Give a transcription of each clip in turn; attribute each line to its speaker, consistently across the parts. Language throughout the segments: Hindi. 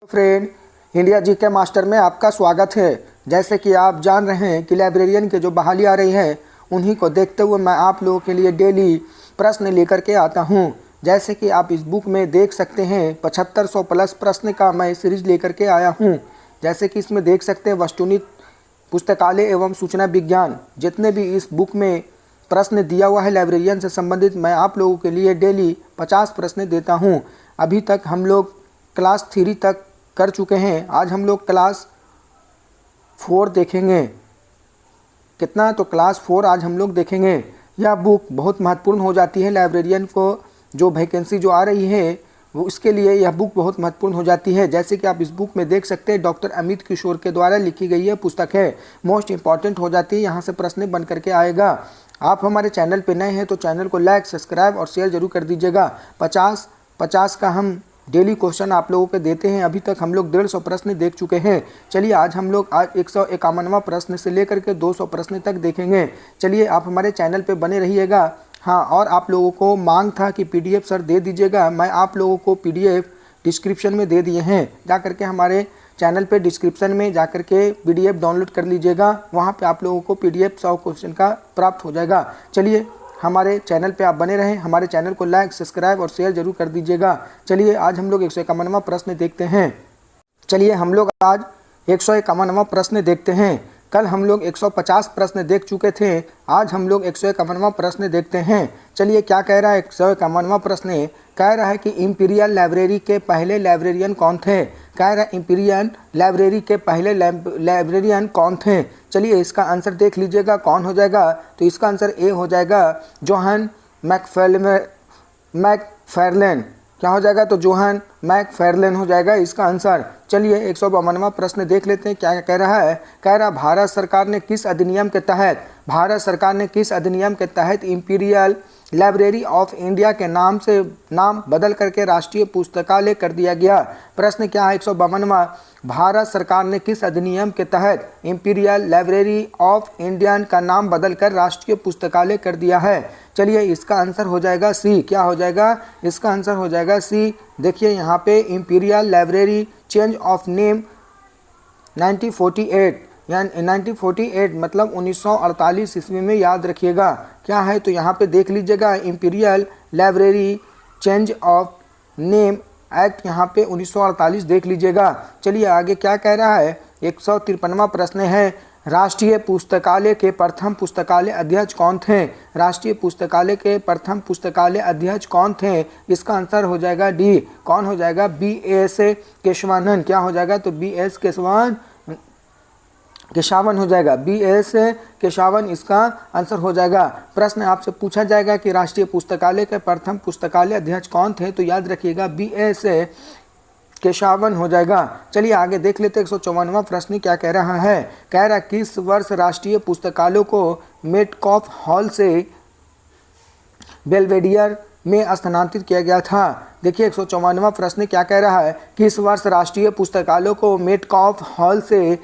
Speaker 1: फ्रेंड, इंडिया जीके मास्टर में आपका स्वागत है। जैसे कि आप जान रहे हैं कि लाइब्रेरियन की जो बहाली आ रही है, उन्हीं को देखते हुए मैं आप लोगों के लिए डेली प्रश्न लेकर के आता हूं। जैसे कि आप इस बुक में देख सकते हैं 7500 प्लस प्रश्न का मैं सीरीज लेकर के आया हूं। जैसे कि इसमें देख सकते हैं वस्तुनिध पुस्तकालय एवं सूचना विज्ञान, जितने भी इस बुक में प्रश्न दिया हुआ है लाइब्रेरियन से संबंधित, मैं आप लोगों के लिए डेली 50 प्रश्न देता हूँ। अभी तक हम लोग क्लास 3 तक कर चुके हैं। आज हम लोग क्लास 4 देखेंगे। कितना? तो क्लास 4 आज हम लोग देखेंगे। यह बुक बहुत महत्वपूर्ण हो जाती है लाइब्रेरियन को, जो वैकेंसी जो आ रही है वो उसके लिए यह बुक बहुत महत्वपूर्ण हो जाती है। जैसे कि आप इस बुक में देख सकते हैं डॉक्टर अमित किशोर के द्वारा लिखी गई यह पुस्तक है, मोस्ट इंपॉर्टेंट हो जाती है। यहाँ से प्रश्न बन करके आएगा। आप हमारे चैनल पर नए हैं तो चैनल को लाइक, सब्सक्राइब और शेयर जरूर कर दीजिएगा। 50 का हम डेली क्वेश्चन आप लोगों के देते हैं। अभी तक हम लोग 150 प्रश्न देख चुके हैं। चलिए आज हम लोग 151वां प्रश्न से लेकर के 200 प्रश्न तक देखेंगे। चलिए आप हमारे चैनल पे बने रहिएगा। हाँ, और आप लोगों को मांग था कि पीडीएफ सर दे दीजिएगा। मैं आप लोगों को पीडीएफ डिस्क्रिप्शन में दे दिए हैं। जा करके हमारे चैनल पे डिस्क्रिप्शन में जा करके पीडीएफ डाउनलोड कर लीजिएगा। वहाँ पे आप लोगों को पीडीएफ 100 क्वेश्चन का प्राप्त हो जाएगा। चलिए हमारे चैनल पे आप बने रहें। हमारे चैनल को लाइक, सब्सक्राइब और शेयर जरूर कर दीजिएगा। चलिए आज हम लोग 151वां प्रश्न देखते हैं। चलिए हम लोग आज 151वां प्रश्न देखते हैं। कल हम लोग 150 प्रश्न देख चुके थे। आज हम लोग 151वां प्रश्न देखते हैं। चलिए क्या कह रहा है 151वां प्रश्न? कह रहा है कि इंपीरियल लाइब्रेरी के पहले लाइब्रेरियन कौन थे? कह रहा है इंपीरियल लाइब्रेरी के पहले लाइब्रेरियन कौन थे? चलिए इसका आंसर देख लीजिएगा कौन हो जाएगा। तो इसका आंसर ए हो जाएगा, जोहन मैकफार्लेन। क्या हो जाएगा? तो जोहन मैकफार्लेन हो जाएगा इसका आंसर। चलिए 152वां प्रश्न देख लेते हैं क्या कह रहा है। कह रहा भारत सरकार ने किस अधिनियम के तहत इंपीरियल लाइब्रेरी ऑफ इंडिया के नाम बदल करके राष्ट्रीय पुस्तकालय कर दिया गया? प्रश्न क्या है 152वां? भारत सरकार ने किस अधिनियम के तहत इंपीरियल लाइब्रेरी ऑफ इंडिया का नाम बदलकर राष्ट्रीय पुस्तकालय कर दिया है? चलिए इसका आंसर हो जाएगा सी। क्या हो जाएगा? इसका आंसर हो जाएगा सी। देखिए यहाँ पे imperial library change of name 1948, यानी 1948 मतलब 1948 ईस्वी में, याद रखिएगा क्या है। तो यहाँ पे देख लीजिएगा imperial library change of name act, यहाँ पे 1948 देख लीजिएगा। चलिए आगे क्या कह रहा है। 153वां प्रश्न है, राष्ट्रीय पुस्तकालय के प्रथम पुस्तकालय अध्यक्ष कौन थे? राष्ट्रीय पुस्तकालय के प्रथम पुस्तकालय अध्यक्ष कौन थे? इसका आंसर हो जाएगा डी। कौन हो जाएगा? BS केशवानंद। क्या हो जाएगा? तो BS केशवान हो जाएगा। BS केशवान इसका आंसर हो जाएगा। प्रश्न आपसे पूछा जाएगा कि राष्ट्रीय पुस्तकालय के प्रथम पुस्तकालय अध्यक्ष कौन थे, तो याद रखिएगा BS केशवान हो जाएगा। चलिए आगे देख लेते हैं 154वां प्रश्न क्या कह रहा है। कह रहा किस वर्ष राष्ट्रीय पुस्तकालय को मेटकॉफ हॉल से बेल्वेडियर में स्थानांतरित किया गया था? देखिए 154वां प्रश्न क्या कह रहा है। किस वर्ष राष्ट्रीय पुस्तकालय को मेटकॉफ हॉल से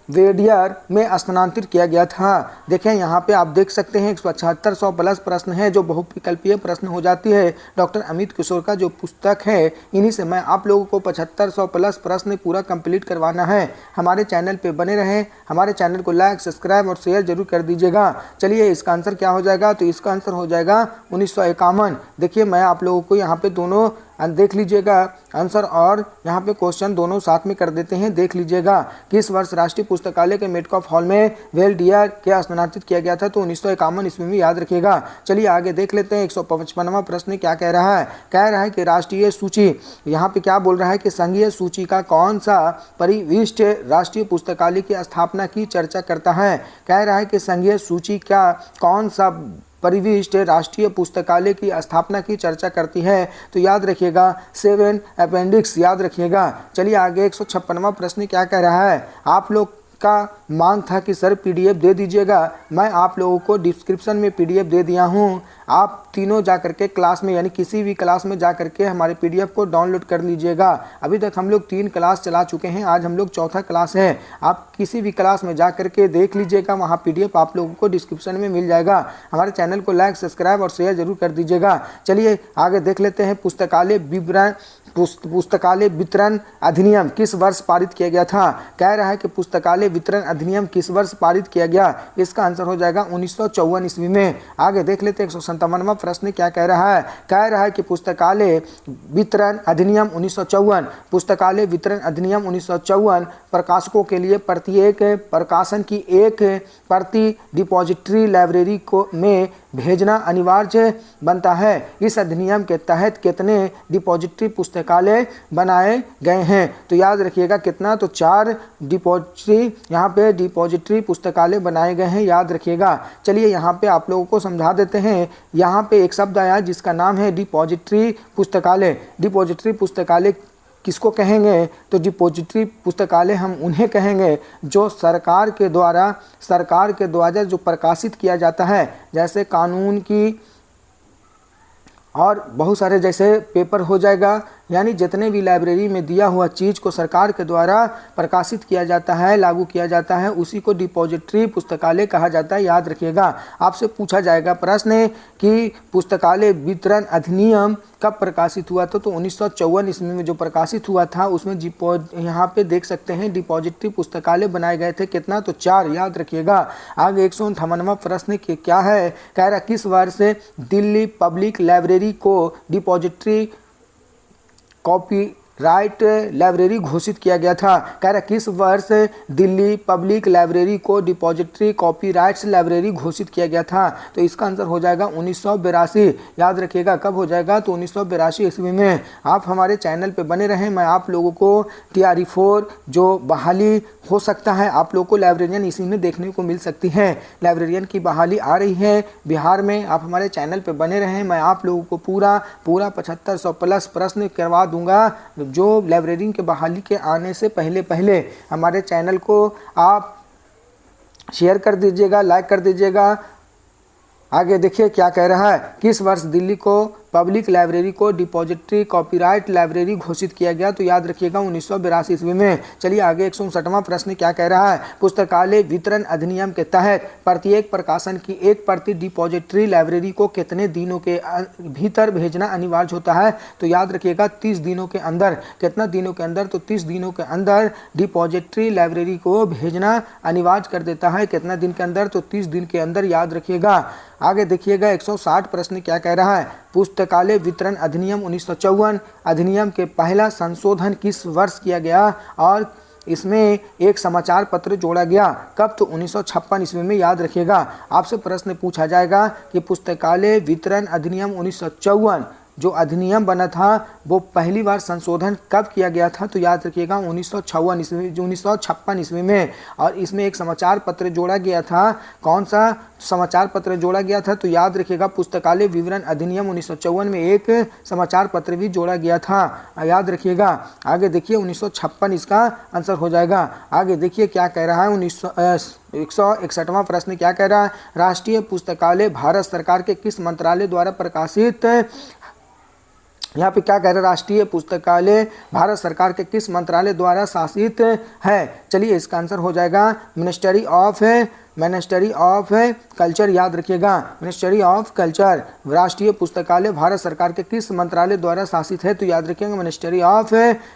Speaker 1: बेल्वेडियर में स्थानांतरित किया गया था? देखें यहाँ पे आप देख सकते हैं 176 प्लस प्रश्न है, जो बहुविकल्पीय प्रश्न हो जाती है। डॉक्टर अमित किशोर का जो पुस्तक है, इन्हीं से मैं आप लोगों को 7500 प्लस प्रश्न पूरा कंप्लीट करवाना है। हमारे चैनल पे बने रहें। हमारे चैनल को लाइक, सब्सक्राइब और शेयर जरूर कर दीजिएगा। चलिए इसका आंसर क्या हो जाएगा? तो इसका आंसर हो जाएगा 1951। देखिए मैं आप लोगों को यहाँ पे दोनों देख लीजिएगा आंसर और यहाँ पे क्वेश्चन दोनों साथ में कर देते हैं। देख लीजिएगा किस वर्ष राष्ट्रीय पुस्तकालय के मेटकॉफ हॉल में बेल्वेडियर के स्थानांतरित किया गया था? तो 1951 ईस्वी में, याद रखिएगा। चलिए आगे देख लेते हैं 155वां प्रश्न क्या कह रहा है। कह रहा है कि राष्ट्रीय सूची, यहाँ पे क्या बोल रहा है कि संघीय सूची का कौन सा परिविष्ट राष्ट्रीय पुस्तकालय की स्थापना की चर्चा करता है? कह रहा है कि संघीय सूची का कौन सा परिविष्ट राष्ट्रीय पुस्तकालय की स्थापना की चर्चा करती है? तो याद रखिएगा 7 अपेंडिक्स, याद रखिएगा। चलिए आगे 156वां प्रश्न क्या कह रहा है। आप लोग का मांग था कि सर पीडीएफ दे दीजिएगा। मैं आप लोगों को डिस्क्रिप्शन में पीडीएफ दे दिया हूँ। आप तीनों जा करके क्लास में, यानी किसी भी क्लास में जा करके हमारे पीडीएफ को डाउनलोड कर लीजिएगा। अभी तक हम लोग 3 क्लास चला चुके हैं, आज हम लोग चौथा क्लास है। आप किसी भी क्लास में जा करके देख लीजिएगा, वहाँ पीडीएफ आप लोगों को डिस्क्रिप्शन में मिल जाएगा। हमारे चैनल को लाइक, सब्सक्राइब और शेयर जरूर कर दीजिएगा। चलिए आगे देख लेते हैं पुस्तकालय विवरण पुस्तकालय वितरण अधिनियम किस वर्ष पारित किया गया था? कह रहा है कि पुस्तकालय वितरण अधिनियम किस वर्ष पारित किया गया? इसका आंसर हो जाएगा 1954 ईस्वी में। आगे देख लेते हैं 157वां प्रश्न क्या कह रहा है। कह रहा है कि पुस्तकालय वितरण अधिनियम 1954, पुस्तकालय वितरण अधिनियम 1954 प्रकाशकों के लिए प्रत्येक प्रकाशन की एक प्रति डिपॉजिटरी लाइब्रेरी को में भेजना अनिवार्य बनता है। इस अधिनियम के तहत कितने डिपॉजिटरी पुस्तकालय बनाए गए हैं? तो याद रखिएगा कितना, तो 4 डिपॉजिटरी यहाँ पे डिपॉजिटरी पुस्तकालय बनाए गए हैं, याद रखिएगा। चलिए यहाँ पे आप लोगों को समझा देते हैं। यहाँ पे एक शब्द आया जिसका नाम है डिपॉजिटरी पुस्तकालय। डिपॉजिटरी पुस्तकालय किसको कहेंगे? तो डिपॉजिटरी पुस्तकालय हम उन्हें कहेंगे जो सरकार के द्वारा जो प्रकाशित किया जाता है, जैसे कानून की और बहुत सारे जैसे पेपर हो जाएगा, यानी जितने भी लाइब्रेरी में दिया हुआ चीज़ को सरकार के द्वारा प्रकाशित किया जाता है, लागू किया जाता है, उसी को डिपॉजिटरी पुस्तकालय कहा जाता है, याद रखिएगा। आपसे पूछा जाएगा प्रश्न कि पुस्तकालय वितरण अधिनियम कब प्रकाशित हुआ था? तो 1954 ईस्वी में जो प्रकाशित हुआ था उसमें यहाँ पे देख सकते हैं डिपॉजिटरी पुस्तकालय बनाए गए थे। कितना? तो 4, याद रखिएगा। आगे 158वां प्रश्न क्या है? कह रहा किस वर्ष दिल्ली पब्लिक लाइब्रेरी को डिपॉजिटरी कॉपीराइट लाइब्रेरी घोषित किया गया था? कह रहा किस वर्ष दिल्ली पब्लिक लाइब्रेरी को डिपॉजिटरी कॉपीराइट्स लाइब्रेरी घोषित किया गया था? तो इसका आंसर हो जाएगा 1982, याद रखिएगा। कब हो जाएगा? तो 1982 ईस्वी में। आप हमारे चैनल पे बने रहें, मैं आप लोगों को TRE4 जो बहाली हो सकता है आप लोगों को लाइब्रेरियन इसी में देखने को मिल सकती है। लाइब्रेरियन की बहाली आ रही है बिहार में, आप हमारे चैनल पे बने रहें, मैं आप लोगों को पूरा 7500 प्लस प्रश्न करवा दूंगा जो लाइब्रेरियन के बहाली के आने से पहले हमारे चैनल को आप शेयर कर दीजिएगा, लाइक कर दीजिएगा। आगे देखिए क्या कह रहा है। किस वर्ष दिल्ली को पब्लिक लाइब्रेरी को डिपॉजिटरी कॉपीराइट लाइब्रेरी घोषित किया गया? तो याद रखिएगा 1982 ईस्वी में। चलिए आगे 159वां प्रश्न क्या कह रहा है। पुस्तकालय वितरण अधिनियम के तहत प्रत्येक प्रकाशन की एक प्रति डिपॉजिटरी लाइब्रेरी को कितने दिनों के भीतर भेजना अनिवार्य होता है? तो याद रखिएगा 30 दिनों के अंदर। कितना दिनों के अंदर? तो 30 दिनों के अंदर डिपॉजिटरी लाइब्रेरी को भेजना अनिवार्य कर देता है। कितना दिन के अंदर? तो 30 दिन के अंदर, याद रखिएगा। आगे देखिएगा 160 प्रश्न क्या कह रहा है। पुस्तकालय वितरण अधिनियम 1954 अधिनियम के पहला संशोधन किस वर्ष किया गया और इसमें एक समाचार पत्र जोड़ा गया? कब? तो 1956 ईस्वी में, याद रखिएगा। आपसे प्रश्न पूछा जाएगा कि पुस्तकालय वितरण अधिनियम 1954 जो अधिनियम बना था वो पहली बार संशोधन कब किया गया था? तो याद रखिएगा 1956 ईस्वी में। और इसमें एक समाचार पत्र जोड़ा गया था। कौन सा समाचार पत्र जोड़ा गया था? तो याद रखिएगा पुस्तकालय विवरण अधिनियम 1954 में एक समाचार पत्र भी जोड़ा गया था, याद रखिएगा। आगे देखिए 1956 इसका आंसर हो जाएगा। आगे देखिए क्या कह रहा है। 161वां प्रश्न क्या कह रहा है। राष्ट्रीय पुस्तकालय भारत सरकार के किस मंत्रालय द्वारा प्रकाशित? यहाँ पे क्या कह रहे हैं। राष्ट्रीय पुस्तकालय भारत सरकार के किस मंत्रालय द्वारा शासित है? चलिए इसका आंसर हो जाएगा मिनिस्ट्री ऑफ कल्चर, याद रखिएगा। Ministry of culture. राष्ट्रीय पुस्तकालय भारत सरकार के किस मंत्रालय द्वारा शासित है? तो याद रखिएगा मिनिस्ट्री ऑफ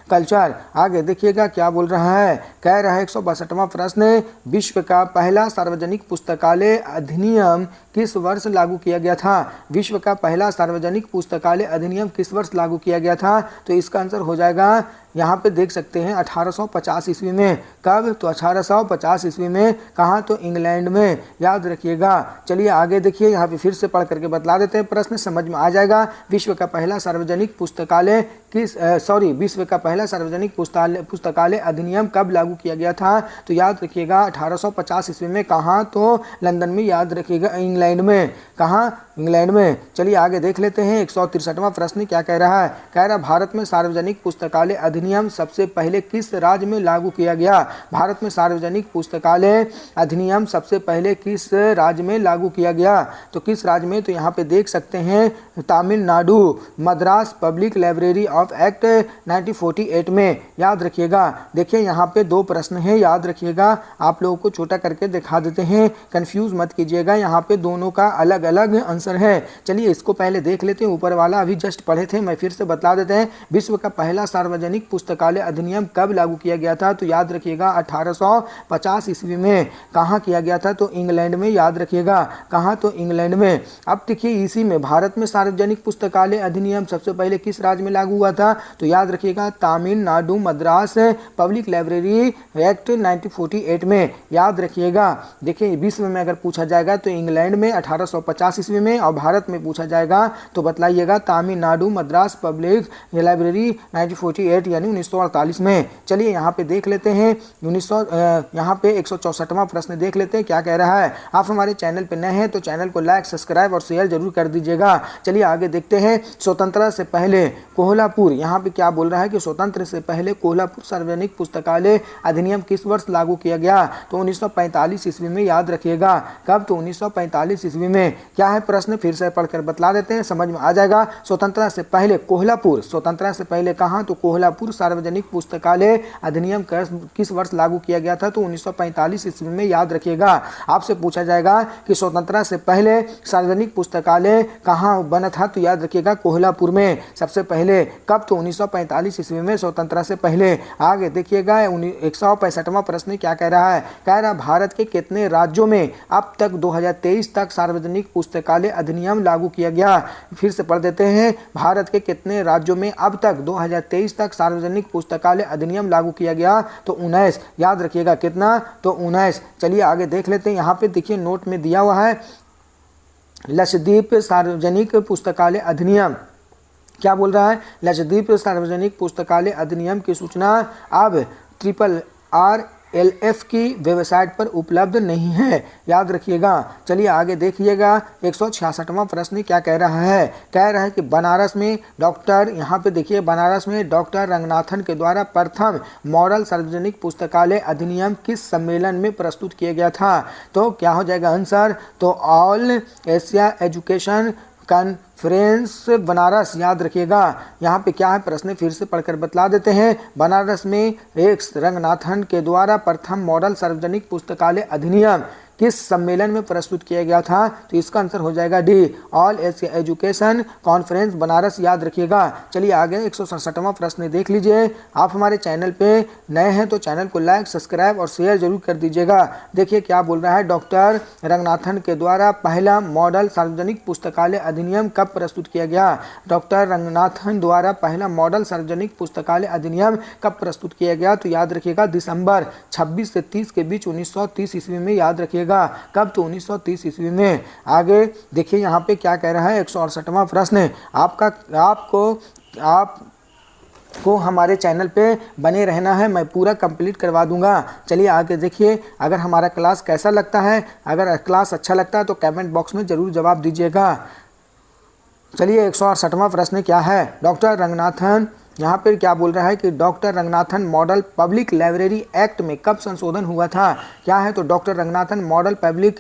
Speaker 1: कल्चर। आगे देखिएगा क्या बोल रहा है। कह रहा है 162वां प्रश्न। विश्व का पहला सार्वजनिक पुस्तकालय अधिनियम किस वर्ष लागू किया गया था? विश्व का पहला सार्वजनिक पुस्तकालय अधिनियम किस वर्ष लागू किया गया था? तो इसका आंसर हो जाएगा, यहाँ पे देख सकते हैं 1850 ईस्वी में। कब? तो 1850 ईस्वी में। कहाँ? तो इंग्लैंड में, याद रखिएगा। चलिए आगे देखिए, यहाँ पे फिर से पढ़ करके बतला देते हैं, प्रश्न समझ में आ जाएगा। विश्व का पहला सार्वजनिक पुस्तकालय विश्व का पहला सार्वजनिक पुस्तकालय अधिनियम कब लागू किया गया था? तो याद रखिएगा 1850 ईस्वी में। कहाँ? तो लंदन में, याद रखिएगा। इंग्लैंड में। कहाँ? इंग्लैंड में। चलिए आगे देख लेते हैं 163वां प्रश्न क्या कह रहा है। कह रहा भारत में सार्वजनिक पुस्तकालय अधिनियम सबसे पहले किस राज्य में लागू किया गया? भारत में सार्वजनिक पुस्तकालय अधिनियम सबसे पहले किस राज्य में लागू किया गया? तो किस राज्य में? तो यहाँ पे देख सकते हैं Tamil Nadu Madras public library of act 1948 में। याद रखिएगा। देखिए यहाँ पे दो प्रश्न हैं, याद रखिएगा। आप लोगों को छोटा करके दिखा देते हैं, कंफ्यूज मत कीजिएगा। यहाँ पे दोनों का अलग अलग आंसर है। चलिए इसको पहले देख लेते हैं। ऊपर वाला अभी जस्ट पढ़े थे, मैं फिर से बता देते हैं। विश्व का पहला सार्वजनिक पुस्तकालय अधिनियम कब लागू किया गया था? तो याद रखिएगा 1850 ईस्वी में। कहाँ किया गया था? तो इंग्लैंड में। याद रखिएगा कहाँ? तो इंग्लैंड में। अब देखिए इसी में भारत में सार्वजनिक पुस्तकालय अधिनियम सबसे पहले किस राज्य में लागू हुआ था? तो याद रखिएगा Tamil Nadu Madras public library act 1948 में। याद रखिएगा। देखिए विश्व में अगर पूछा जाएगा तो इंग्लैंड में 1850 ईस्वी में, और भारत में पूछा जाएगा तो बतलाइएगा तमिलनाडु मद्रास पब्लिक लाइब्रेरी 1948 यानी 1948 में। चलिए यहाँ पे देख लेते हैं 1900 यहाँ पे 164वां प्रश्न देख लेते हैं क्या कह रहा है। आप हमारे चैनल पे नए हैं तो चैनल को लाइक सब्सक्राइब और शेयर जरूर कर दीजिएगा। चलिए आगे देखते हैं। स्वतंत्रता से पहले कोल्हापुर, यहाँ पे क्या बोल रहा है कि स्वतंत्र से पहले कोल्हापुर सार्वजनिक पुस्तकालय अधिनियम किस वर्ष लागू किया गया? तो 1945 ईस्वी में। याद रखिएगा कब? तो 1945 ईस्वी में। क्या है प्रश्न फिर से पढ़कर बतला देते हैं, समझ में आ जाएगा। स्वतंत्रता से पहले कोल्हापुर, स्वतंत्रता से पहले कहाँ? तो कोल्हापुर सार्वजनिक पुस्तकालय अधिनियम किस वर्ष लागू किया गया था? तो 1945 ईस्वी में। याद रखिएगा। आपसे पूछा जाएगा कि स्वतंत्रता से पहले सार्वजनिक पुस्तकालय कहाँ बना था? तो याद रखिएगा कोल्हापुर में सबसे पहले। कब? तो 1945 ईस्वी में, स्वतंत्रता से पहले। आगे देखिएगा 165वां प्रश्न क्या कह रहा है। कह रहा भारत के कितने राज्यों में अब तक 2023 तक सार्वजनिक पुस्तकालय अधिनियम लागू किया गया? फिर से पढ़ देते हैं। भारत के कितने राज्यों में अब तक 2023 तक सार्वजनिक पुस्तकालय अधिनियम लागू किया गया? तो 19। याद रखिएगा कितना? तो 19। चलिए आगे देख लेते हैं। यहाँ पे देखिए नोट में दिया हुआ है लक्षद्वीप सार्वजनिक पुस्तकालय अधिनियम। क्या बोल रहा है? लक्षद्वीप सार्वजनिक पुस्तकालय अधिनियम की सूचना अब RRLF की वेबसाइट पर उपलब्ध नहीं है। याद रखिएगा। चलिए आगे देखिएगा 166वां प्रश्न क्या कह रहा है। कह रहा है कि बनारस में डॉक्टर, यहाँ पे देखिए बनारस में डॉक्टर रंगनाथन के द्वारा प्रथम मॉडल सार्वजनिक पुस्तकालय अधिनियम किस सम्मेलन में प्रस्तुत किया गया था? तो क्या हो जाएगा आंसर? तो all Asia education conference Banaras. याद रखिएगा। यहाँ पे क्या है प्रश्न फिर से पढ़कर बतला देते हैं। बनारस में एक रंगनाथन के द्वारा प्रथम मॉडल सार्वजनिक पुस्तकालय अधिनियम किस सम्मेलन में प्रस्तुत किया गया था? तो इसका आंसर हो जाएगा D, all Asia education conference Banaras. याद रखिएगा। चलिए आगे 167वां प्रश्न देख लीजिए। आप हमारे चैनल पे नए हैं तो चैनल को लाइक सब्सक्राइब और शेयर जरूर कर दीजिएगा। देखिए क्या बोल रहा है। डॉक्टर रंगनाथन के द्वारा पहला मॉडल सार्वजनिक पुस्तकालय अधिनियम कब प्रस्तुत किया गया? डॉक्टर रंगनाथन द्वारा पहला मॉडल सार्वजनिक पुस्तकालय अधिनियम कब प्रस्तुत किया गया? तो याद रखिएगा दिसंबर 26 से 30 के बीच 1930 ईस्वी में। याद रखिएगा कब? तो 1930 ईस्वी में। आगे देखिए यहाँ पे क्या कह रहा है 168वां प्रश्न। आपको हमारे चैनल पे बने रहना है, मैं पूरा कंप्लीट करवा दूंगा। चलिए आगे देखिए। अगर हमारा क्लास कैसा लगता है, अगर क्लास अच्छा लगता है तो कमेंट बॉक्स में ज़रूर जवाब दीजिएगा। चलिए 168वां प्रश्न क्या है। डॉक्टर रंगनाथन यहाँ पर क्या बोल रहा है कि doctor Ranganathan model public library act में कब संशोधन हुआ था? क्या है? तो doctor Ranganathan model public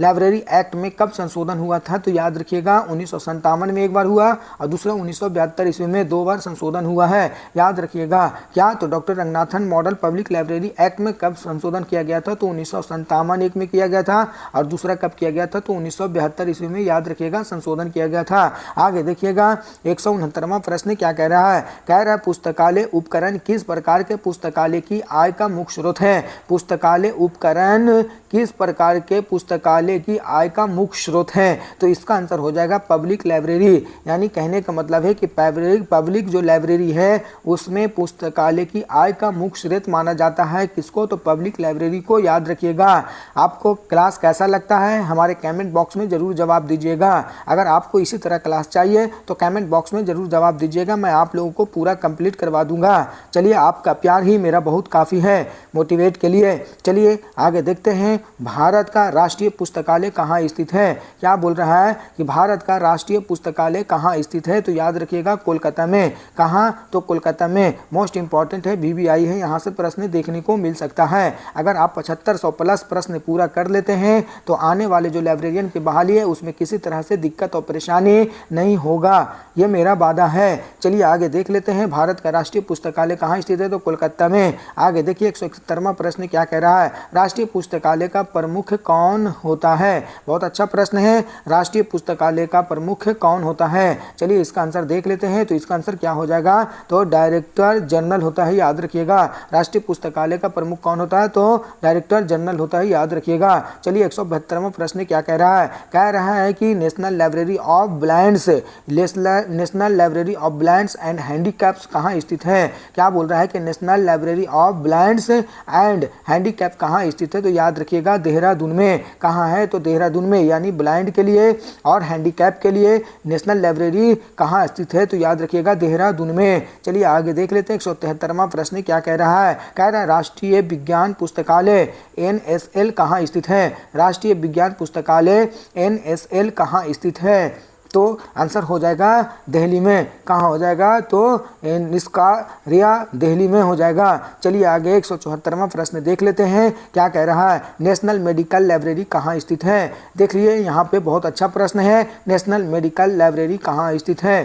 Speaker 1: library act में कब संशोधन हुआ था? तो याद रखिएगा 1957 में एक बार हुआ और दूसरा 1972 ईस्वी में 2 बार संशोधन हुआ है। याद रखिएगा। क्या? तो doctor Ranganathan model public library act में कब संशोधन किया गया था? तो 1957 एक में किया गया था और दूसरा कब किया गया था? तो 1972 ईस्वी में। याद रखिएगा संशोधन किया गया था। आगे देखिएगा 169वां प्रश्न क्या कह रहा है। कह रहा है पुस्तकालय उपकरण किस प्रकार के पुस्तकालय की आय का मुख्य स्रोत है? पुस्तकालय उपकरण किस प्रकार के पुस्तकालय की आय का मुख्य स्रोत है? तो इसका आंसर हो जाएगा पब्लिक लाइब्रेरी। यानी कहने का मतलब है कि पब्लिक जो लाइब्रेरी है उसमें पुस्तकालय की आय का मुख्य स्रोत माना जाता है। किसको? तो पब्लिक लाइब्रेरी को। याद रखिएगा। आपको क्लास कैसा लगता है हमारे कमेंट बॉक्स में ज़रूर जवाब दीजिएगा। अगर आपको इसी तरह क्लास चाहिए तो कमेंट बॉक्स में ज़रूर जवाब दीजिएगा। मैं आप लोगों को पूरा कंप्लीट करवा दूंगा। चलिए, आपका प्यार ही मेरा बहुत काफ़ी है मोटिवेट के लिए। चलिए आगे देखते हैं, भारत का राष्ट्रीय पुस्तकालय कहाँ स्थित है। क्या बोल रहा है कि भारत का राष्ट्रीय पुस्तकालय कहाँ स्थित है, तो याद रखिएगा कोलकाता में। कहाँ, तो कोलकाता में। मोस्ट इंपॉर्टेंट है, BBI है, यहाँ से प्रश्न देखने को मिल सकता है। अगर आप 7500 प्लस प्रश्न पूरा कर लेते हैं तो आने वाले जो लाइब्रेरियन की बहाली है उसमें किसी तरह से दिक्कत और परेशानी नहीं होगा, ये मेरा वादा है। चलिए आगे देख लेते हैं, भारत का राष्ट्रीय पुस्तकालय कहाँ स्थित है, तो कोलकाता में। आगे देखिए 171वां प्रश्न क्या कह रहा है, राष्ट्रीय पुस्तकालय का प्रमुख कौन होता है। बहुत अच्छा प्रश्न है, राष्ट्रीय पुस्तकालय का प्रमुख कौन होता है। चलिए इसका आंसर देख लेते हैं, तो इसका आंसर क्या हो जाएगा, तो डायरेक्टर जनरल होता है, याद रखिएगा। राष्ट्रीय पुस्तकालय का प्रमुख कौन होता है, तो डायरेक्टर जनरल होता है, याद रखिएगा। चलिए 172वां प्रश्न क्या कह रहा है, कह रहा है कि national library of blinds, national library of blinds and handicaps कहाँ स्थित है। क्या बोल रहा है कि national library of blinds and handicap कहाँ स्थित है, तो याद रखिएगा देहरादून में। कहाँ है, तो देहरादून में, यानी ब्लाइंड के लिए और हैंडीकैप के लिए नेशनल लाइब्रेरी कहाँ स्थित है, तो याद रखिएगा देहरादून में। चलिए आगे देख लेते हैं, 173वां प्रश्न क्या कह रहा है, कह रहा है राष्ट्रीय विज्ञान पुस्तकालय NSL कहाँ स्थित है। राष्ट्रीय विज्ञान पुस्तकालय NSL कहाँ स्थित है, तो आंसर हो जाएगा दिल्ली में। कहाँ हो जाएगा, तो इसका रिया दिल्ली में हो जाएगा। चलिए आगे 174वां प्रश्न देख लेते हैं, क्या कह रहा है, नेशनल मेडिकल लाइब्रेरी कहाँ स्थित है। देख लिए यहाँ पे बहुत अच्छा प्रश्न है, नेशनल मेडिकल लाइब्रेरी कहाँ स्थित है,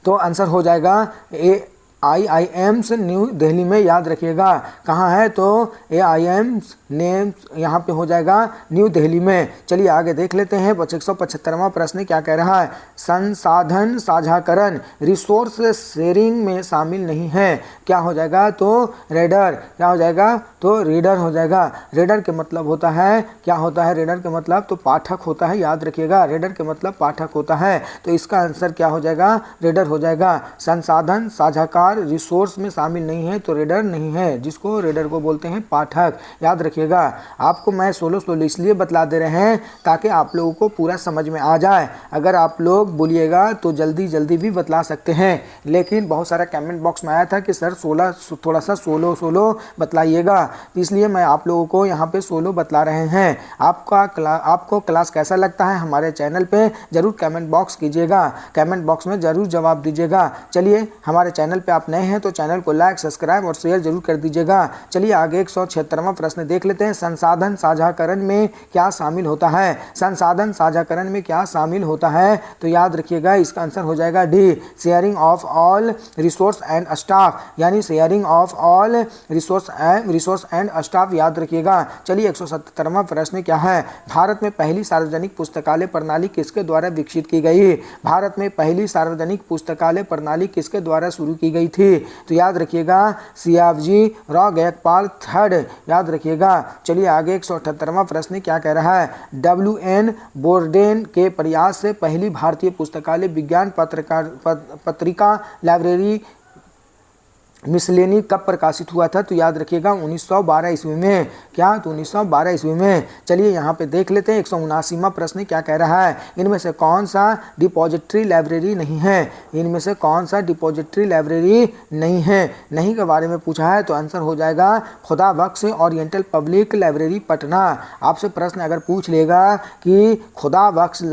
Speaker 1: तो आंसर हो जाएगा AIIMS न्यू दिल्ली में, याद रखिएगा। कहाँ है, तो AIIMS नेम यहाँ पे हो जाएगा न्यू दिल्ली में। चलिए आगे देख लेते हैं, 175वां प्रश्न क्या कह रहा है, संसाधन साझाकरण रिसोर्स शेयरिंग में शामिल नहीं है। क्या हो जाएगा, तो रेडर। क्या हो जाएगा, तो रीडर हो जाएगा। रीडर के मतलब होता है, क्या होता है रीडर के मतलब, तो पाठक होता है, याद रखिएगा। रीडर के मतलब पाठक होता है, तो इसका आंसर क्या हो जाएगा, रीडर हो जाएगा। संसाधन साझाकार रिसोर्स में शामिल नहीं है, तो रीडर नहीं है, जिसको रीडर को बोलते हैं पाठक, याद रखिएगा। आपको मैं सोलो इसलिए बतला दे रहे हैं ताकि आप लोगों को पूरा समझ में आ जाए। अगर आप लोग बोलिएगा तो जल्दी भी बतला सकते हैं, लेकिन बहुत सारा कमेंट बॉक्स में आया था कि सर थोड़ा सा सोलो बतलाइएगा, इसलिए मैं आप लोगों को यहाँ पे सोलो बतला रहे हैं। आपको क्लास कैसा लगता है हमारे चैनल पे जरूर कमेंट बॉक्स कीजिएगा, कमेंट बॉक्स में जरूर जवाब दीजिएगा। चलिए हमारे चैनल पे आप नए हैं तो चैनल को लाइक, सब्सक्राइब और शेयर जरूर कर दीजिएगा। चलिए आगे 176वां प्रश्न देख लेते हैं, संसाधन साझाकरण में क्या शामिल होता है। संसाधन साझाकरण में क्या शामिल होता है, तो याद रखिएगा इसका आंसर हो जाएगा D, sharing of all resource and staff, यानी sharing of all resource and staff, याद रखिएगा। चलिए 177वां प्रश्न क्या है, भारत में पहली सार्वजनिक पुस्तकालय प्रणाली किसके द्वारा विकसित की गई। भारत में पहली सार्वजनिक पुस्तकालय प्रणाली किसके द्वारा शुरू की गई थी, तो याद रखिएगा सियावजी राव गायकवाड़ थर्ड, याद रखिएगा। चलिए आगे 178वां प्रश्न क्या कह रहा है, WN बोर्डेन के प्रयास से पहली भारतीय पुस्तकालय विज्ञान पत्रिका लाइब्रेरी मिसलेनी कब प्रकाशित हुआ था, तो याद रखिएगा 1912 ईस्वी में। क्या, तो 1912 ईस्वी में। चलिए यहाँ पे देख लेते हैं 179वां प्रश्न क्या कह रहा है, इनमें से कौन सा डिपॉजिटरी लाइब्रेरी नहीं है। इनमें से कौन सा डिपॉजिटरी लाइब्रेरी नहीं है, नहीं के बारे में पूछा है, तो आंसर हो जाएगा Khudabakhsh oriental public library Patna. आपसे प्रश्न अगर पूछ लेगा कि खुदाबख्श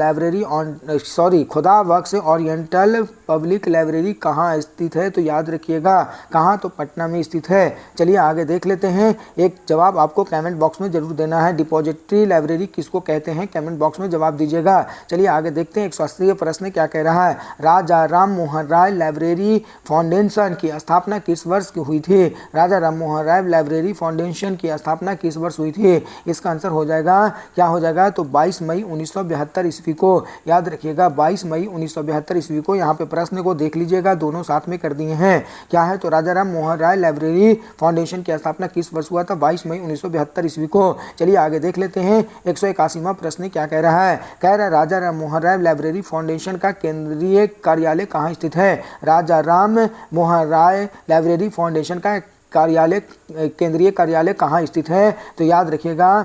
Speaker 1: ओरिएंटल पब्लिक लाइब्रेरी कहाँ स्थित है, तो याद रखिएगा कहाँ, तो पटना में स्थित है। चलिए आगे देख लेते हैं, एक जवाब आपको कमेंट बॉक्स में जरूर देना है, डिपॉजिटरी लाइब्रेरी किसको कहते हैं, कमेंट बॉक्स में जवाब दीजिएगा। चलिए आगे देखते हैं 180वां प्रश्न क्या कह रहा है, राजा राम मोहन राय लाइब्रेरी फाउंडेशन की स्थापना किस वर्ष की हुई थी। राजा राम मोहन राय लाइब्रेरी फाउंडेशन की स्थापना किस वर्ष हुई थी, इसका आंसर हो जाएगा, क्या हो जाएगा, तो 22 मई 1972 ईस्वी को, याद रखिएगा 22 मई 1972 ईस्वी को। यहाँ पे प्रश्न को देख लीजिएगा, दोनों साथ में कर दिए हैं। क्या है, तो राजा राम मोहन राय लाइब्रेरी फाउंडेशन की स्थापना किस वर्ष हुआ था, 22 मई 1972 ईस्वी को। चलिए आगे देख लेते हैं 181वां प्रश्न क्या कह रहा है, कह रहा है राजा राम मोहन राय लाइब्रेरी फाउंडेशन का केंद्रीय कार्यालय कहाँ स्थित है। राजा राम मोहन राय लाइब्रेरी फाउंडेशन का केंद्रीय कार्यालय कहाँ स्थित है, तो याद रखिएगा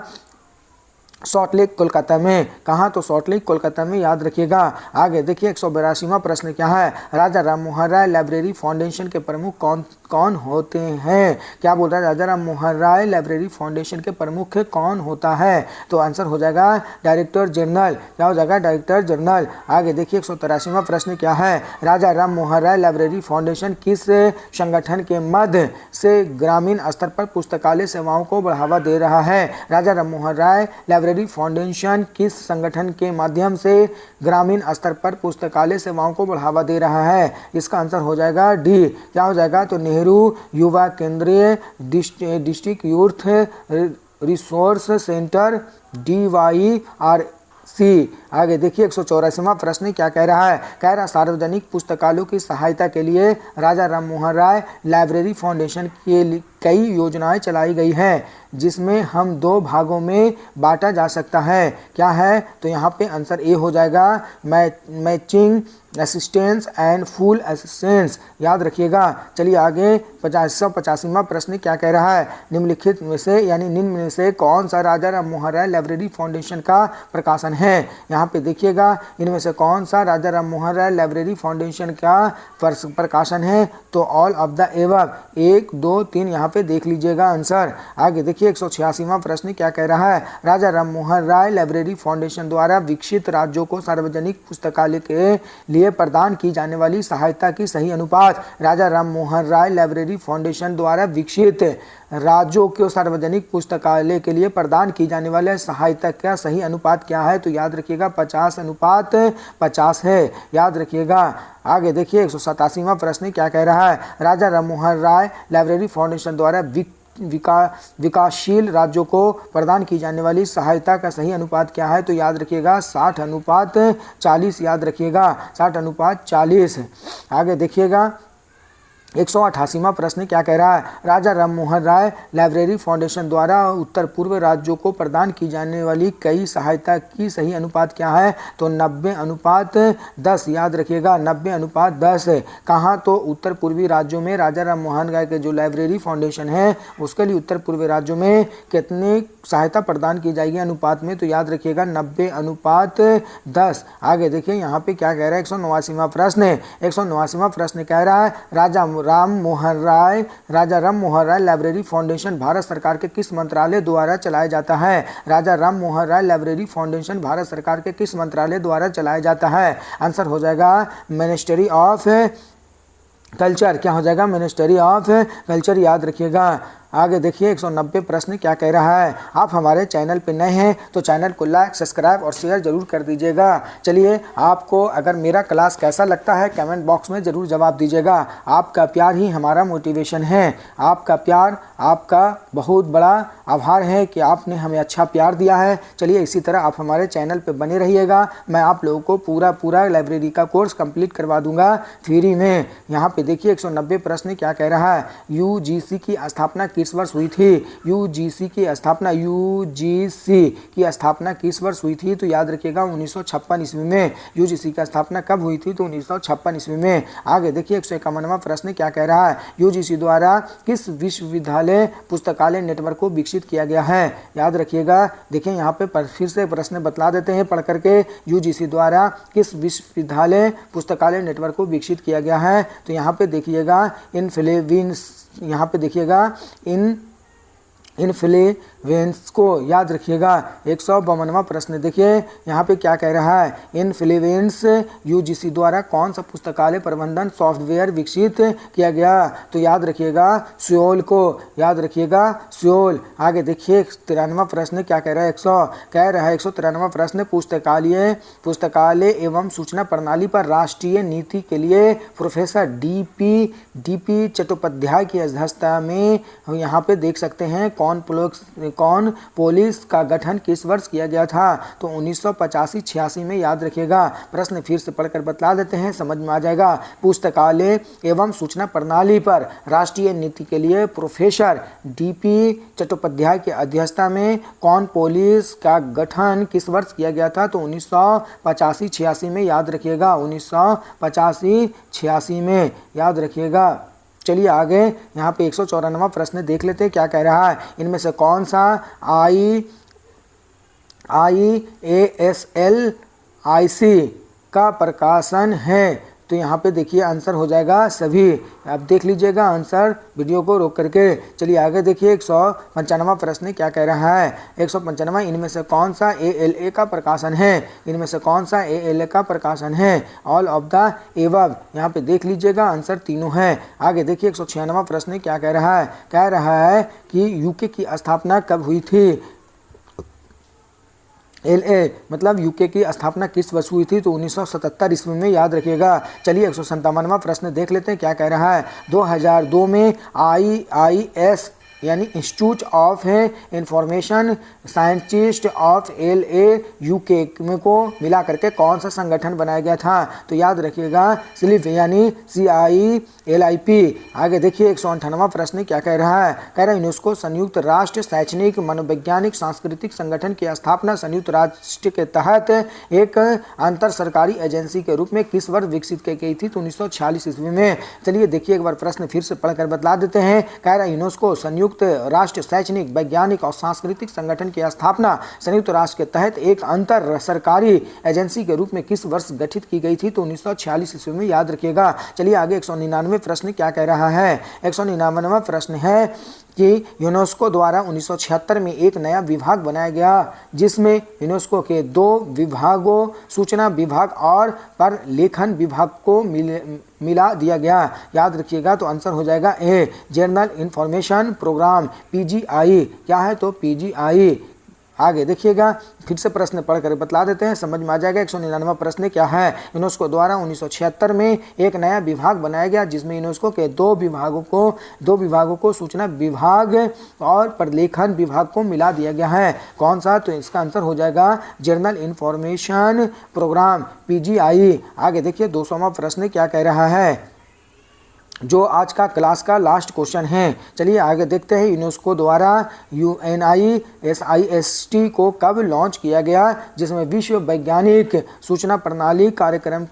Speaker 1: सॉल्ट लेक कोलकाता में। कहाँ? तो सॉल्ट लेक कोलकाता में, याद रखिएगा। आगे देखिए 182वां प्रश्न क्या है? राजा राम मोहन राय लाइब्रेरी फाउंडेशन के प्रमुख कौन कौन होते हैं? क्या बोल रहा है? राजा राम मोहन राय लाइब्रेरी फाउंडेशन के प्रमुख कौन होता है? तो आंसर हो जाएगा डायरेक्टर जनरल। क्या हो जाएगा? Director general. आगे देखिए 183वां प्रश्न क्या है? राजा राम मोहन राय लाइब्रेरी फाउंडेशन किस संगठन के मध्य से ग्रामीण स्तर पर पुस्तकालय सेवाओं को बढ़ावा दे रहा है? राजा राम मोहन राय लाइब्रेरी फाउंडेशन किस संगठन के माध्यम से ग्रामीण स्तर पर पुस्तकालय सेवाओं को बढ़ावा दे रहा है? इसका आंसर हो जाएगा डी। क्या हो जाएगा? तो नेहरू युवा केंद्रीय district youth resource centre DYRC। आगे देखिए 184वां प्रश्न क्या कह रहा है? कह रहा सार्वजनिक पुस्तकालयों की सहायता के लिए राजा राम मोहन राय लाइब्रेरी फाउंडेशन के कई योजनाएं चलाई गई हैं, जिसमें हम 2 भागों में बांटा जा सकता है। क्या है? तो यहाँ पे आंसर ए हो जाएगा matching assistance and full assistance, याद रखिएगा। चलिए आगे 185वां प्रश्न क्या कह रहा है? निम्नलिखित में से यानी निम्न में से कौन सा राजा राम मोहन राय लाइब्रेरी फाउंडेशन का प्रकाशन है? यहाँ पे देखिएगा इनमें से कौन सा राजा राम मोहन राय लाइब्रेरी फाउंडेशन का प्रकाशन है? तो ऑल ऑफ द एबव, 1 2 3 यहाँ पे देख लीजिएगा आंसर। आगे देखिए 186वां प्रश्न क्या कह रहा है? राजा राम मोहन राय लाइब्रेरी फाउंडेशन द्वारा विकसित राज्यों को सार्वजनिक पुस्तकालय के लिए प्रदान की जाने वाली सहायता की सही अनुपात। राजा राम मोहन राय लाइब्रेरी फाउंडेशन द्वारा विकसित राज्यों को सार्वजनिक पुस्तकालय के लिए प्रदान की जाने वाले सहायता का सही अनुपात क्या है? तो याद रखिएगा 50:50 है, याद रखिएगा। आगे देखिए 187वां प्रश्न क्या कह रहा है? राजा राम मोहन राय लाइब्रेरी फाउंडेशन द्वारा विकासशील राज्यों को प्रदान की जाने वाली सहायता का सही अनुपात क्या है? तो याद रखिएगा 60:40, याद रखिएगा 60:40। आगे देखिएगा 188वां प्रश्न क्या कह रहा है? राजा राम मोहन राय लाइब्रेरी फाउंडेशन द्वारा उत्तर पूर्व राज्यों को प्रदान की जाने वाली कई सहायता की सही अनुपात क्या है? तो 90:10, याद रखिएगा 90:10। कहाँ? तो उत्तर पूर्वी राज्यों में राजा राम मोहन राय के जो लाइब्रेरी फाउंडेशन है उसके लिए उत्तर पूर्वी राज्यों में कितनी सहायता प्रदान की जाएगी अनुपात में? तो याद रखिएगा 90:10। आगे देखिए यहाँ पे क्या कह रहा है? 189वां प्रश्न कह रहा है राजा राम मोहन राय लाइब्रेरी फाउंडेशन भारत सरकार के किस मंत्रालय द्वारा चलाया जाता है? राजा राम मोहन राय लाइब्रेरी फाउंडेशन भारत सरकार के किस मंत्रालय द्वारा चलाया जाता है? आंसर हो जाएगा मिनिस्ट्री ऑफ कल्चर। क्या हो जाएगा? मिनिस्ट्री ऑफ कल्चर, याद रखिएगा। आगे देखिए 190 प्रश्न क्या कह रहा है? आप हमारे चैनल पे नए हैं तो चैनल को लाइक, सब्सक्राइब और शेयर जरूर कर दीजिएगा। चलिए, आपको अगर मेरा क्लास कैसा लगता है कमेंट बॉक्स में ज़रूर जवाब दीजिएगा। आपका प्यार ही हमारा मोटिवेशन है। आपका प्यार, आपका बहुत बड़ा आभार है कि आपने हमें अच्छा प्यार दिया है। चलिए, इसी तरह आप हमारे चैनल पर बने रहिएगा। मैं आप लोगों को पूरा लाइब्रेरी का कोर्स कंप्लीट करवा दूंगा फ्री में। यहाँ पे देखिए 190 प्रश्न क्या कह रहा है? UGC की स्थापना किस वर्ष हुई थी? यूजीसी की स्थापना किस वर्ष हुई थी? तो याद रखिएगा 1956 ईस्वी में। यूजीसी की स्थापना कब हुई थी? तो 1956 ईस्वी में। आगे देखिए 151वां प्रश्न क्या कह रहा है? यूजीसी द्वारा किस विश्वविद्यालय पुस्तकालय नेटवर्क को विकसित किया गया है? याद रखिएगा। देखिए यहाँ पे फिर से प्रश्न बतला देते हैं पढ़ करके। यूजीसी द्वारा किस विश्वविद्यालय पुस्तकालय नेटवर्क को विकसित किया गया है? तो यहाँ पे देखिएगा यहाँ पे देखिएगा इन फिलीपींस को, याद रखिएगा। 152वां प्रश्न देखिए यहाँ पे क्या कह रहा है? इन फिलीपींस यूजीसी द्वारा कौन सा पुस्तकालय प्रबंधन सॉफ्टवेयर विकसित किया गया? तो याद रखिएगा सियोल को, याद रखिएगा सियोल। आगे देखिए 193वां प्रश्न क्या कह रहा है? 193वां प्रश्न पुस्तकालय एवं सूचना प्रणाली पर राष्ट्रीय नीति के लिए प्रोफेसर डीपी चट्टोपाध्याय की अध्यक्षता में यहाँ पे देख सकते हैं कौन पोलिस का गठन किस वर्ष किया गया था? तो 1985-86 में, याद रखिएगा। प्रश्न फिर से पढ़कर बतला देते हैं, समझ में आ जाएगा। पुस्तकालय एवं सूचना प्रणाली पर राष्ट्रीय नीति के लिए प्रोफेसर डीपी चट्टोपाध्याय की अध्यक्षता में कौन पोलिस का गठन किस वर्ष किया गया था? तो 1985-86 में, याद रखिएगा 1985-86 में, याद रखिएगा। चलिए आगे यहाँ पे 194वां प्रश्न देख लेते हैं क्या कह रहा है? इनमें से कौन सा IASLIC का प्रकाशन है। तो यहाँ पे देखिए आंसर हो जाएगा सभी। आप देख लीजिएगा आंसर वीडियो को रोक करके। चलिए आगे देखिए 195वां प्रश्न क्या कह रहा है। 195, इनमें से कौन सा ALA का प्रकाशन है? इनमें से कौन सा ALA का प्रकाशन है? All of the above. यहाँ पे देख लीजिएगा आंसर तीनों है। आगे देखिए 196वां प्रश्न क्या कह रहा है। कह रहा है कि यूके की स्थापना कब हुई थी? LA मतलब यूके की स्थापना किस वर्ष हुई थी? तो 1977 ईस्वी में, याद रखिएगा। चलिए 157वां प्रश्न देख लेते हैं क्या कह रहा है। 2002 में IIS यानी institute of information scientist of LA UK को मिला करके कौन सा संगठन बनाया गया था? तो याद रखिएगा SLIP यानी CILIP। आगे देखिए 158वां प्रश्न क्या कह रहा है। कह रहा है यूनेस्को संयुक्त राष्ट्र शैक्षणिक मनोवैज्ञानिक सांस्कृतिक संगठन की स्थापना संयुक्त राष्ट्र के तहत एक अंतर सरकारी एजेंसी के रूप में किस वर्ष विकसित की गई थी? तो 1946 ईस्वी में। चलिए देखिए एक बार प्रश्न फिर से पढ़कर बतला देते हैं। कह रहा है यूनेस्को संयुक्त राष्ट्र शैक्षणिक वैज्ञानिक और सांस्कृतिक संगठन की स्थापना संयुक्त राष्ट्र के तहत एक अंतर सरकारी एजेंसी के रूप में किस वर्ष गठित की गई थी? तो 1946 ईस्वी में, याद रखिएगा। चलिए आगे 199 प्रश्न क्या कह रहा है। 199वां प्रश्न है कि यूनेस्को द्वारा 1976 में एक नया विभाग बनाया गया जिसमें यूनेस्को के 2 विभागों सूचना विभाग और प्रलेखन विभाग को मिला दिया गया। याद रखिएगा। तो आंसर हो जाएगा ए, जर्नल इंफॉर्मेशन प्रोग्राम PGI। क्या है? तो PGI। आगे देखिएगा फिर से प्रश्न पढ़कर बतला देते हैं, समझ में आ जाएगा। 199वां प्रश्न क्या है। यूनेस्को द्वारा 1976 में एक नया विभाग बनाया गया जिसमें यूनेस्को के 2 विभागों को सूचना विभाग और प्रलेखन विभाग को मिला दिया गया है। कौन सा? तो इसका आंसर हो जाएगा जर्नल इंफॉर्मेशन प्रोग्राम PGI। आगे देखिए 200वां प्रश्न क्या कह रहा है, जो आज का क्लास का लास्ट क्वेश्चन है। चलिए आगे देखते हैं। यूनेस्को द्वारा UNISIST को कब लॉन्च किया गया, जिसमें विश्व वैज्ञानिक सूचना प्रणाली कार्यक्रम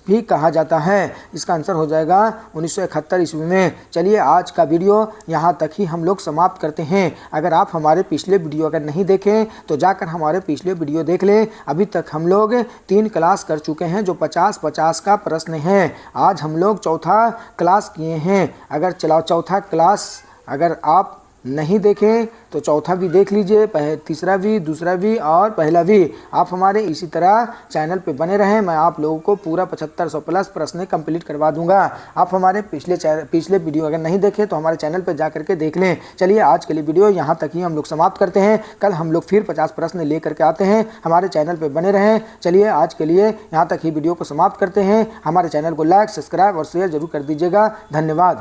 Speaker 1: भी कहा जाता है? इसका आंसर हो जाएगा 1971 ईस्वी में। चलिए आज का वीडियो यहाँ तक ही हम लोग समाप्त करते हैं। अगर आप हमारे पिछले वीडियो अगर नहीं देखें तो जाकर हमारे पिछले वीडियो देख लें। अभी तक हम लोग 3 क्लास कर चुके हैं जो 50-50 का प्रश्न है। आज हम लोग चौथा क्लास किए हैं। अगर चौथा क्लास अगर आप नहीं देखें तो चौथा भी देख लीजिए, तीसरा भी, दूसरा भी और पहला भी। आप हमारे इसी तरह चैनल पे बने रहें। मैं आप लोगों को पूरा 7500 प्लस प्रश्न कंप्लीट करवा दूंगा। आप हमारे पिछले वीडियो अगर नहीं देखें तो हमारे चैनल पे जा करके देख लें। चलिए आज के लिए वीडियो यहाँ तक ही हम लोग समाप्त करते हैं। कल हम लोग फिर 50 प्रश्न ले करके आते हैं। हमारे चैनल पर बने रहें। चलिए आज के लिए यहाँ तक ही वीडियो को समाप्त करते हैं। हमारे चैनल को लाइक, सब्सक्राइब और शेयर जरूर कर दीजिएगा। धन्यवाद।